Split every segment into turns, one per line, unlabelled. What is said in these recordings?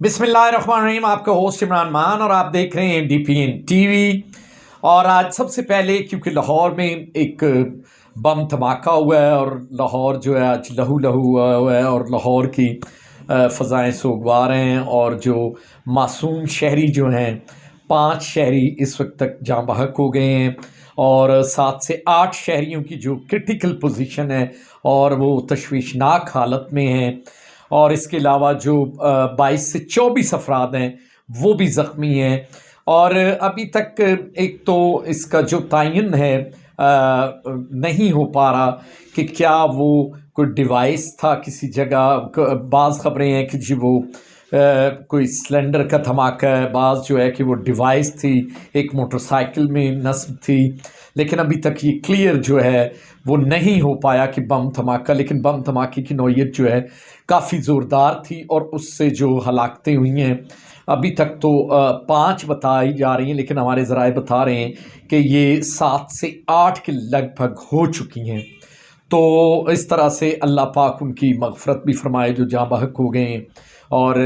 बिस्मिल्लाहिर्रहमानिर्रहीम। आपका होस्ट इमरान मान और आप देख रहे हैं DPN टीवी। और आज सबसे पहले क्योंकि लाहौर में एक बम धमाका हुआ है और लाहौर जो है आज लहू लहू हुआ है और लाहौर की फ़ज़ाएँ सोगवार हैं और जो मासूम शहरी जो हैं 5 शहरी इस वक्त तक जाँ बहक हो गए हैं और 7 से 8 शहरियों की जो क्रिटिकल पोजीशन है और वो तशवीशनाक हालत में हैं। और इसके अलावा जो 22 से 24 अफराद हैं वो भी ज़ख्मी हैं। और अभी तक एक तो इसका जो तयन है नहीं हो पा रहा कि क्या वो कोई डिवाइस था किसी जगह। बाज़ ख़बरें हैं कि जी वो कोई सिलेंडर का धमाका है, बाज़ जो है कि वो डिवाइस थी, एक मोटरसाइकिल में नस्ब थी। लेकिन अभी तक ये क्लियर जो है वो नहीं हो पाया कि बम धमाका, लेकिन बम धमाके की नौइयत जो है काफ़ी ज़ोरदार थी और उससे जो हलाकतें हुई हैं अभी तक तो 5 बताई जा रही हैं, लेकिन हमारे ज़राए बता रहे हैं कि ये 7 से 8 के लगभग हो चुकी हैं। तो इस तरह से अल्लाह पाक उनकी मग़फ़रत भी फ़रमाए जो जाँ बहक हो गए हैं। और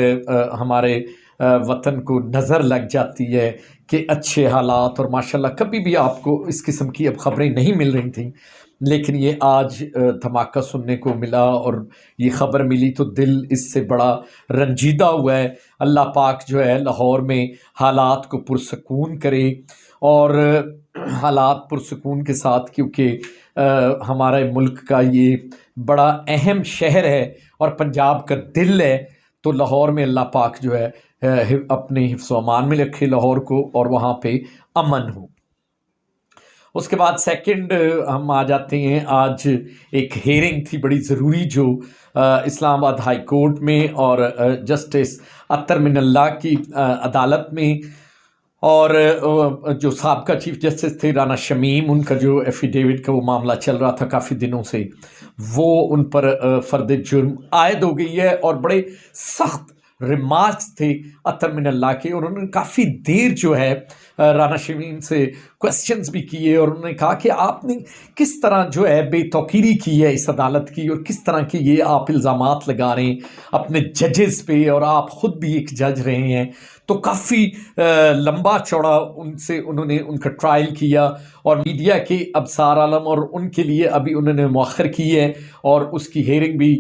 हमारे वतन को नज़र लग जाती है कि अच्छे हालात, और माशाल्लाह कभी भी आपको इस किस्म की अब ख़बरें नहीं मिल रही थी, लेकिन ये आज धमाका सुनने को मिला और ये ख़बर मिली तो दिल इससे बड़ा रंजीदा हुआ है। अल्लाह पाक जो है लाहौर में हालात को पुरसकून करे और हालात पुरसकून के साथ, क्योंकि हमारे मुल्क का ये बड़ा अहम शहर है और पंजाब का दिल है। तो लाहौर में अल्लाह पाक जो है अपने हिफ्ज़ व अमान में रखे लाहौर को और वहाँ पे अमन हो। उसके बाद सेकंड हम आ जाते हैं, आज एक हेयरिंग थी बड़ी ज़रूरी जो इस्लामाबाद हाई कोर्ट में और जस्टिस अतर मिनल्ला की अदालत में। और जो साबका चीफ जस्टिस थे राना शमीम, उनका जो एफिडेविट का वो मामला चल रहा था काफ़ी दिनों से, वो उन पर फ़र्द जुर्म आयद हो गई है और बड़े सख्त रिमार्क्स थे अतर मिनल्ला के। और उन्होंने काफ़ी देर जो है राना शमीम से क्वेश्चंस भी किए और उन्होंने कहा कि आपने किस तरह जो है बेतौकीरी की है इस अदालत की और किस तरह के ये आप इल्ज़ामात लगा रहे हैं अपने जजेस पे, और आप ख़ुद भी एक जज रहे हैं। तो काफ़ी लंबा चौड़ा उनसे उन्होंने उनका ट्रायल किया और मीडिया के अबसार आलम और उनके लिए अभी उन्होंने मौखर की है और उसकी हेयरिंग भी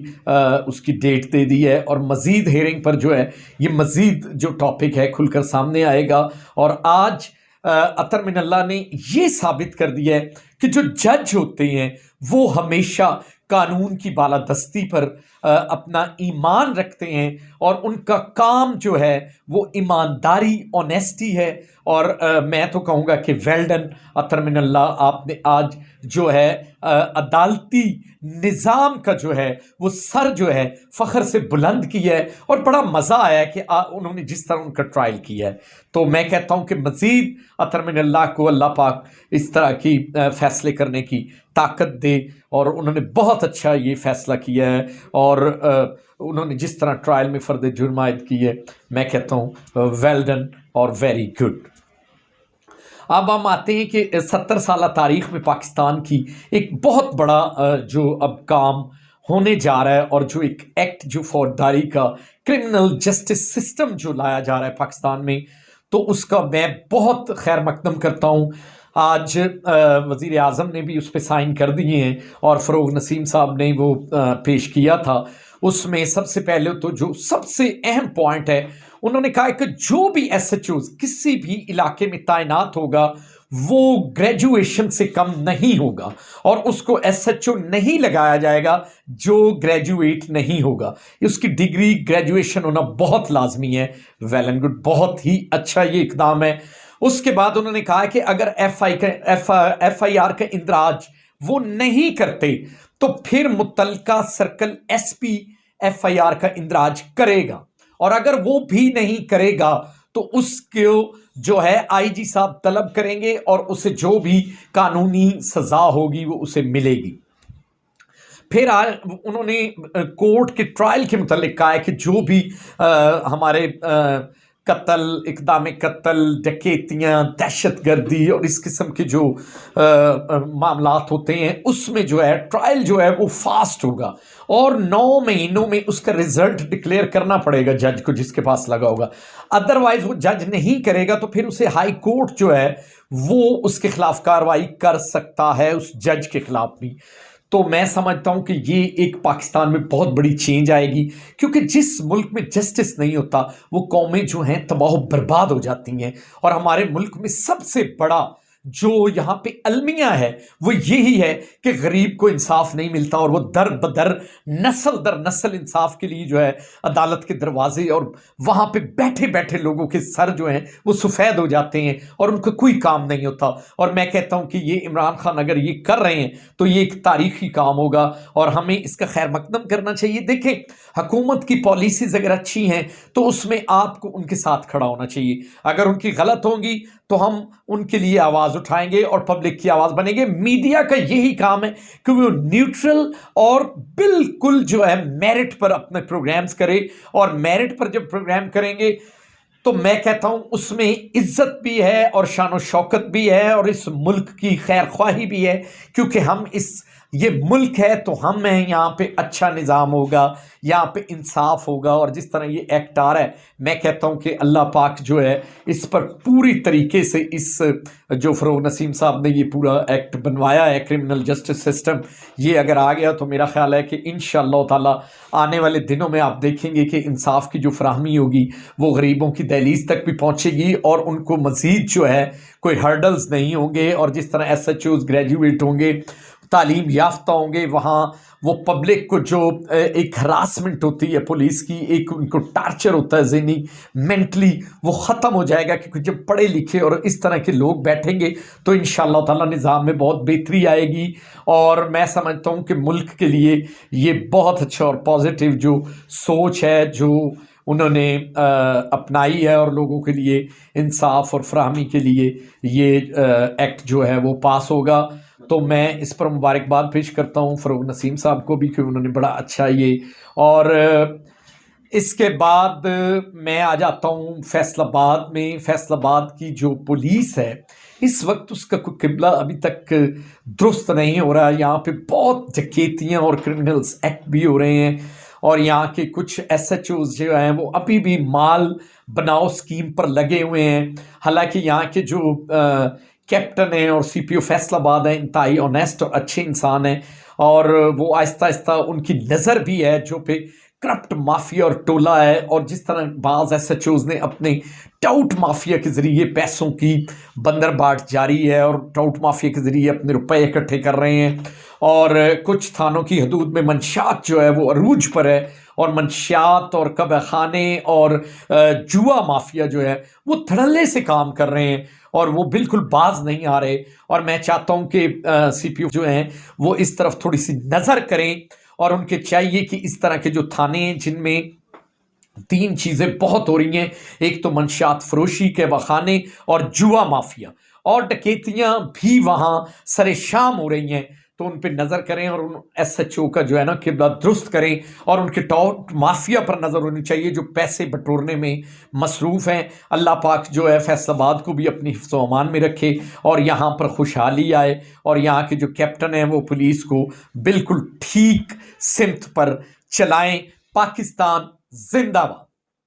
उसकी डेट दे दी है। और मज़ीद हेयरिंग पर जो है ये मज़ीद जो टॉपिक है खुलकर सामने आएगा। और आज अतर मिनल्ला ने ये साबित कर दिया है कि जो जज होते हैं वो हमेशा कानून की बालादस्ती पर अपना ईमान रखते हैं और उनका काम जो है वो ईमानदारी, ऑनेस्टी है। और मैं तो कहूँगा कि वेल डन अतर मिनल्ला, आपने आज जो है अदालती निज़ाम का जो है वो सर जो है फ़ख्र से बुलंद किया है और बड़ा मज़ा आया कि उन्होंने जिस तरह उनका ट्रायल किया है। तो मैं कहता हूँ कि मज़ीद अतर मिनल्ला को अल्लाह पाक इस तरह की फ़ैसले करने की ताकत दे। और उन्होंने बहुत अच्छा ये फ़ैसला किया है और उन्होंने जिस तरह ट्रायल में फ़र्द जुर्म आयद की है, मैं कहता हूँ वेल डन और वेरी गुड। अब हम आते हैं कि 70 साल तारीख़ में पाकिस्तान की एक बहुत बड़ा जो अब काम होने जा रहा है और जो एक एक्ट जो फौजदारी का क्रिमिनल जस्टिस सिस्टम जो लाया जा रहा है पाकिस्तान में, तो उसका मैं बहुत खैर मकदम करता हूँ। आज वज़ीर आज़म ने भी उस पर साइन कर दिए हैं और फ़रोग़ नसीम साहब ने वो पेश किया था। उसमें सबसे पहले तो जो सबसे अहम पॉइंट है, उन्होंने कहा कि जो भी SHOs किसी भी इलाके में तैनात होगा वो ग्रेजुएशन से कम नहीं होगा और उसको SHO नहीं लगाया जाएगा जो ग्रेजुएट नहीं होगा। उसकी डिग्री ग्रेजुएशन होना बहुत लाजमी है। वेल एंड गुड, बहुत ही अच्छा ये इक़दाम है। उसके बाद उन्होंने कहा कि अगर FIR का इंदराज वो नहीं करते तो फिर मुतल्लिका सर्कल SP FIR का इंदराज करेगा, और अगर वो भी नहीं करेगा तो उसको जो है IG साहब तलब करेंगे और उसे जो भी कानूनी सज़ा होगी वो उसे मिलेगी। फिर उन्होंने कोर्ट के ट्रायल के मुतालिक कहा है कि जो भी हमारे कत्ल, इक़दाम कत्ल, डकैतियाँ, दहशतगर्दी और इस किस्म के जो मामलात होते हैं, उसमें जो है ट्रायल जो है वो फास्ट होगा और 9 महीनों में उसका रिजल्ट डिक्लेयर करना पड़ेगा जज को जिसके पास लगा होगा। अदरवाइज वो जज नहीं करेगा तो फिर उसे हाई कोर्ट जो है वो उसके खिलाफ कार्रवाई कर सकता है, उस जज के खिलाफ भी। तो मैं समझता हूं कि ये एक पाकिस्तान में बहुत बड़ी चेंज आएगी, क्योंकि जिस मुल्क में जस्टिस नहीं होता वो कौमें जो हैं तबाह बर्बाद हो जाती हैं। और हमारे मुल्क में सबसे बड़ा जो यहाँ पे अलमिया है वो यही है कि गरीब को इंसाफ नहीं मिलता और वो दर बदर नस्ल दर नस्ल इंसाफ के लिए जो है अदालत के दरवाजे और वहाँ पे बैठे बैठे लोगों के सर जो हैं वो सफ़ेद हो जाते हैं और उनका कोई काम नहीं होता। और मैं कहता हूँ कि ये इमरान खान अगर ये कर रहे हैं तो ये एक तारीखी काम होगा और हमें इसका खैर मकदम करना चाहिए। देखें, हुकूमत की पॉलिसीज़ अगर अच्छी हैं तो उसमें आपको उनके साथ खड़ा होना चाहिए, अगर उनकी गलत होंगी तो हम उनके लिए आवाज़ उठाएंगे और पब्लिक की आवाज़ बनेंगे। मीडिया का यही काम है कि वो न्यूट्रल और बिल्कुल जो है मेरिट पर अपने प्रोग्राम्स करे, और मेरिट पर जब प्रोग्राम करेंगे तो मैं कहता हूं उसमें इज्जत भी है और शान शौकत भी है और इस मुल्क की खैर ख्वाही भी है, क्योंकि हम ये मुल्क है तो हम हैं, यहाँ पे अच्छा निज़ाम होगा, यहाँ पे इंसाफ होगा। और जिस तरह ये एक्ट आ रहा है, मैं कहता हूँ कि अल्लाह पाक जो है इस पर पूरी तरीके से इस जो फ़रोग़ नसीम साहब ने ये पूरा एक्ट बनवाया है क्रिमिनल जस्टिस सिस्टम, ये अगर आ गया तो मेरा ख्याल है कि इंशाअल्लाह ताला आने वाले दिनों में आप देखेंगे कि इंसाफ की जो फराहमी होगी वो गरीबों की दहलीज तक भी पहुँचेगी और उनको मज़ीद जो है कोई हर्डल्स नहीं होंगे। और जिस तरह SHOs ग्रेजुएट होंगे, तालीम याफ्ता होंगे, वहाँ वो पब्लिक को जो एक हरासमेंट होती है पुलिस की, एक उनको टार्चर होता है ज़हनी मेंटली, वो ख़त्म हो जाएगा। क्योंकि जब पढ़े लिखे और इस तरह के लोग बैठेंगे तो इंशाअल्लाह ताला निज़ाम में बहुत बेहतरी आएगी। और मैं समझता हूँ कि मुल्क के लिए ये बहुत अच्छा और पॉजिटिव जो सोच है जो उन्होंने अपनाई है और लोगों के लिए इंसाफ और फराहमी के लिए ये एक्ट जो है वो पास होगा। तो मैं इस पर मुबारकबाद पेश करता हूँ फ़रोग़ नसीम साहब को भी कि उन्होंने बड़ा अच्छा ये। और इसके बाद मैं आ जाता हूँ फैसलाबाद में। फैसलाबाद की जो पुलिस है इस वक्त उसका कोई किबला अभी तक दुरुस्त नहीं हो रहा। यहाँ पे बहुत डकैतियाँ और क्रिमिनल्स एक्ट भी हो रहे हैं और यहाँ के कुछ SHOs जो हैं वो अभी भी माल बनाओ स्कीम पर लगे हुए हैं। हालांकि यहाँ के जो कैप्टन हैं और CPO फैसलाबाद हैं इंतहाई ऑनेस्ट और अच्छे इंसान हैं और वो आहिस्ता आहिस्ता उनकी नज़र भी है जो पे करप्ट माफिया और टोला है। और जिस तरह बाज़ SHOs ने अपने टाउट माफिया के ज़रिए पैसों की बंदरबाट जारी है और टाउट माफिया के ज़रिए अपने रुपए इकट्ठे कर रहे हैं। और कुछ थानों की हदूद में मंशियात जो है वो अरूज पर है और मंशियात और कब्र खाने और जुआ माफिया जो है वो धड़ल्ले से काम कर रहे हैं और वो बिल्कुल बाज नहीं आ रहे। और मैं चाहता हूँ कि CPO जो हैं वो इस तरफ थोड़ी सी नज़र करें और उनके चाहिए कि इस तरह के जो थाने हैं जिनमें 3 चीज़ें बहुत हो रही हैं, एक तो मंशियात फरोशी के बखाने और जुआ माफिया और डकैतियाँ भी वहाँ सरेशाम हो रही हैं, तो उन पर नज़र करें और उन SHO का जो है ना किबला दुरुस्त करें और उनके टॉप माफिया पर नज़र होनी चाहिए जो पैसे बटोरने में मसरूफ़ हैं। अल्लाह पाक जो है फैसलाबाद को भी अपनी हिफ्ज़ व अमान में रखे और यहाँ पर खुशहाली आए और यहाँ के जो कैप्टन हैं वो पुलिस को बिल्कुल ठीक सिमत पर चलाएं। पाकिस्तान जिंदाबाद।